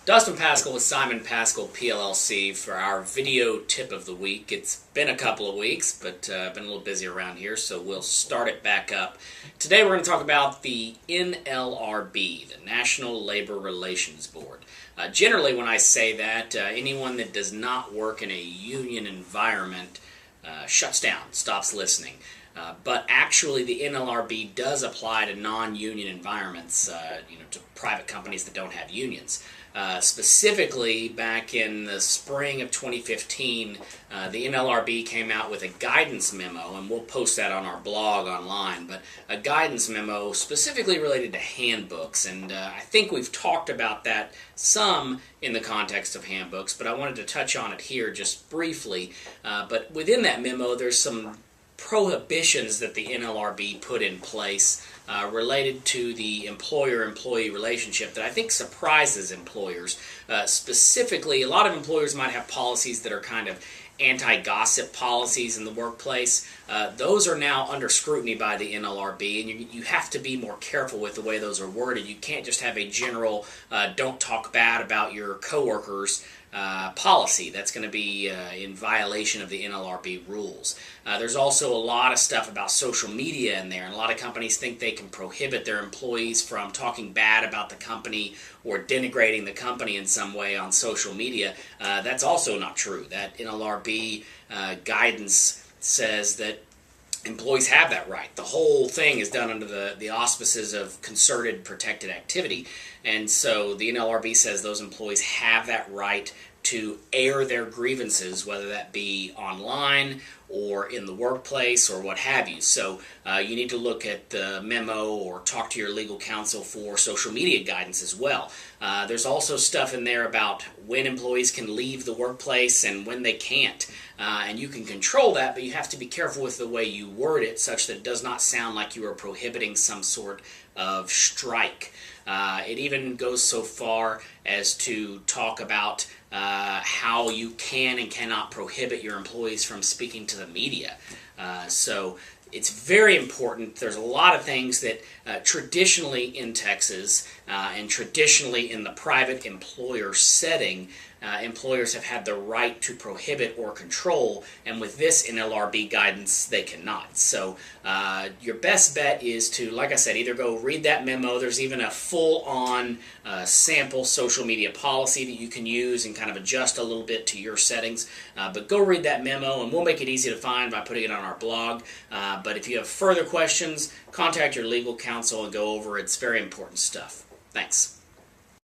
Dustin Paschal with Simon Paschal PLLC for our video tip of the week. It's been a couple of weeks, but I've been a little busy around here, so we'll start it back up. Today we're going to talk about the NLRB, the National Labor Relations Board. Generally, when I say that, anyone that does not work in a union environment shuts down, stops listening. But actually, the NLRB does apply to non-union environments, to private companies that don't have unions. Specifically, back in the spring of 2015, the NLRB came out with a guidance memo, and we'll post that on our blog online, but a guidance memo specifically related to handbooks, and I think we've talked about that some in the context of handbooks, but I wanted to touch on it here just briefly. But within that memo, there's some prohibitions that the NLRB put in place related to the employer-employee relationship that I think surprises employers. Specifically, a lot of employers might have policies that are kind of anti-gossip policies in the workplace. Those are now under scrutiny by the NLRB, and you have to be more careful with the way those are worded. You can't just have a general don't talk bad about your coworkers policy. That's going to be in violation of the NLRB rules. There's also a lot of stuff about social media in there, and a lot of companies think they can prohibit their employees from talking bad about the company or denigrating the company in some way on social media. That's also not true. That NLRB guidance says that employees have that right. The whole thing is done under the auspices of concerted protected activity. And so the NLRB says those employees have that right to air their grievances, whether that be online or in the workplace or what have you. So you need to look at the memo or talk to your legal counsel for social media guidance as well. There's also stuff in there about when employees can leave the workplace and when they can't. And you can control that, but you have to be careful with the way you word it such that it does not sound like you are prohibiting some sort of strike. It even goes so far as to talk about how you can and cannot prohibit your employees from speaking to the media. So it's very important. There's a lot of things that traditionally in Texas and traditionally in the private employer setting, employers have had the right to prohibit or control, and with this NLRB guidance, they cannot. So your best bet is to, like I said, either go read that memo. There's even a full-on sample social media policy that you can use and kind of adjust a little bit to your settings. But go read that memo, and we'll make it easy to find by putting it on our blog. But if you have further questions, contact your legal counsel and go over it. It's very important stuff. Thanks.